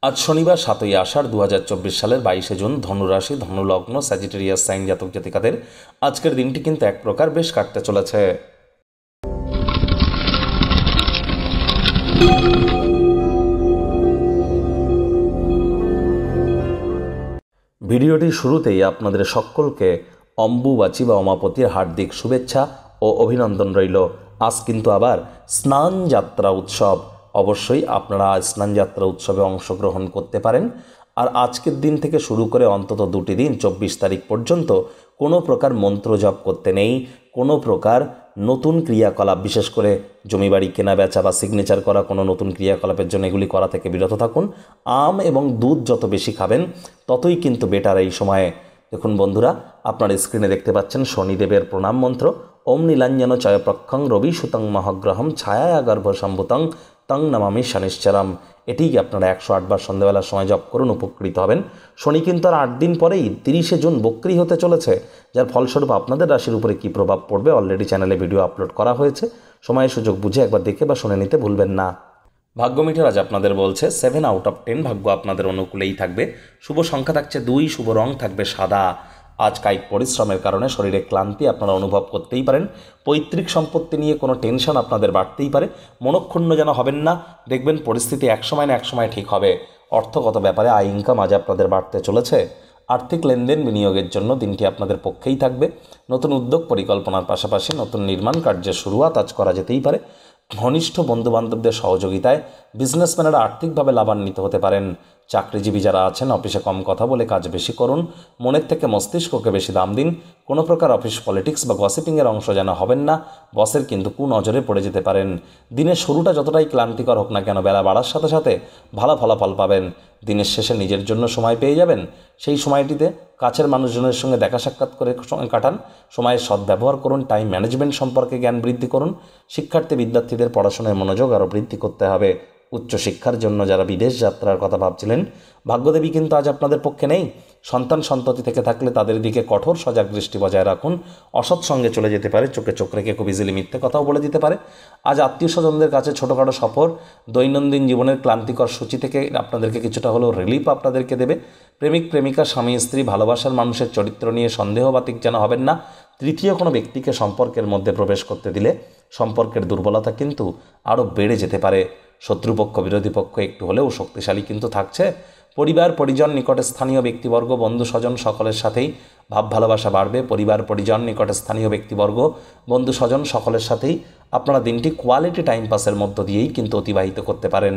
আজ শনিবার ৭ই আষাঢ় ২০২৪ সালের ২২শে জুন। ধনুরাশি, ধনুলগ্ন, স্যাজিটেরিয়াস সাইন জাতক জাতিকাদের আজকের দিনটি কিন্তু এক প্রকার বেশ কাটতে চলেছে। ভিডিওটির শুরুতেই আপনাদের সকলকে অম্বুবাচী বা অমাপতির হার্দিক শুভেচ্ছা ও অভিনন্দন রইল। আজ কিন্তু আবার স্নান যাত্রা উৎসব। অবশ্যই আপনারা স্নান যাত্রা উৎসবে অংশগ্রহণ করতে পারেন। আর আজকের দিন থেকে শুরু করে অন্তত 2টি দিন 24 তারিখ পর্যন্ত কোনো প্রকার মন্ত্র জপ করতে নেই। কোনো প্রকার নতুন ক্রিয়াকলাপ, বিশেষ করে জমি বাড়ি কেনা বেচা বা সিগনেচার করা কোনো নতুন ক্রিয়াকলাপের জন্য এগুলি করা থেকে বিরত থাকুন। আম এবং দুধ যত বেশি খাবেন ততই কিন্তু বেটার এই সময়ে। দেখুন বন্ধুরা, আপনার স্ক্রিনে দেখতে পাচ্ছেন শনিদেবের প্রণাম মন্ত্র। ওম নীলাঞ্জন চয়প্রক্ষং রবি সুতং মহাগ্রহম ছায়া গর্ভ সম্ভুতং তং নমামি শনিশ্চরম। এটিকে আপনারা 108 বার সন্ধ্যাবেলার সময় জপ করুন, উপকৃত হবেন। শনি কিন্তু আর 8 দিন পরেই 30শে জুন বক্রী হতে চলেছে, যার ফলস্বরূপ আপনাদের রাশির উপরে কী প্রভাব পড়বে অলরেডি চ্যানেলে ভিডিও আপলোড করা হয়েছে। সময় সুযোগ বুঝে একবার দেখে বা শুনে নিতে ভুলবেন না। ভাগ্য মিটার আজ আপনাদের বলছে 7 আউট অফ 10 ভাগ্য আপনাদের অনুকূলেই থাকবে। শুভ সংখ্যা থাকছে 2, শুভ রং থাকবে সাদা। আজ কায়িক পরিশ্রমের কারণে শরীরে ক্লান্তি আপনারা অনুভব করতেই পারেন। পৈতৃক সম্পত্তি নিয়ে কোনো টেনশন আপনাদের বাড়তেই পারে। মনক্ষুণ্ণ যেন হবেন না, দেখবেন পরিস্থিতি একসময় না একসময় ঠিক হবে। অর্থগত ব্যাপারে আয় ইনকাম আজ আপনাদের বাড়তে চলেছে। আর্থিক লেনদেন বিনিয়োগের জন্য দিনটি আপনাদের পক্ষেই থাকবে। নতুন উদ্যোগ পরিকল্পনার পাশাপাশি নতুন নির্মাণ কার্যের শুরুয়াত আজ করা যেতেই পারে। ঘনিষ্ঠ বন্ধুবান্ধবদের সহযোগিতায় বিজনেসম্যানেরা আর্থিকভাবে লাভান্বিত হতে পারেন। চাকরিজীবী যারা আছেন অফিসে কম কথা বলে কাজ বেশি করুন। মনের থেকে মস্তিষ্ককে বেশি দাম দিন। কোনো প্রকার অফিস পলিটিক্স বা গসিপিংয়ের অংশ যেন হবেন না, বসের কিন্তু কুনজরে পড়ে যেতে পারেন। দিনের শুরুটা যতটাই ক্লান্তিকর হোক না কেন, বেলা বাড়ার সাথে সাথে ভালো ফলাফল পাবেন। দিনের শেষে নিজের জন্য সময় পেয়ে যাবেন। সেই সময়টিতে কাছের মানুষজনের সঙ্গে দেখা সাক্ষাৎ করে কাটান। সময়ের সদ্ব্যবহার করুন। টাইম ম্যানেজমেন্ট সম্পর্কে জ্ঞান বৃদ্ধি করুন। শিক্ষার্থী বিদ্যার্থীদের পড়াশোনায় মনোযোগ আরও বৃদ্ধি করতে হবে। উচ্চশিক্ষার জন্য যারা বিদেশ যাত্রার কথা ভাবছিলেন, ভাগ্যদেবী কিন্তু আজ আপনাদের পক্ষে নেই। সন্তান সন্ততি থেকে থাকলে তাদের দিকে কঠোর সজাগ দৃষ্টি বজায় রাখুন। অসৎ সঙ্গে চলে যেতে পারে, চোখে চোখ রেখে খুব ইজিলি মিথ্যে কথাও বলে দিতে পারে। আজ আত্মীয় স্বজনদের কাছে ছোটোখাটো সফর দৈনন্দিন জীবনের ক্লান্তিকর সূচি থেকে আপনাদেরকে কিছুটা হলেও রিলিফ আপনাদেরকে দেবে। প্রেমিক প্রেমিকা, স্বামী স্ত্রী, ভালোবাসার মানুষের চরিত্র নিয়ে সন্দেহবাতিক যেন হবেন না। তৃতীয় কোনো ব্যক্তিকে সম্পর্কের মধ্যে প্রবেশ করতে দিলে সম্পর্কের দুর্বলতা কিন্তু আরও বেড়ে যেতে পারে। শত্রুপক্ষ বিরোধী পক্ষ একটু হলেও শক্তিশালী কিন্তু থাকছে। পরিবার পরিজন, নিকটে স্থানীয় ব্যক্তিবর্গ, বন্ধু স্বজন সকলের সাথেই ভাব ভালোবাসা বাড়বে। পরিবার পরিজন, নিকটে স্থানীয় ব্যক্তিবর্গ, বন্ধু স্বজন সকলের সাথেই আপনারা দিনটি কোয়ালিটি টাইম পাসের মধ্য দিয়েই কিন্তু অতিবাহিত করতে পারেন।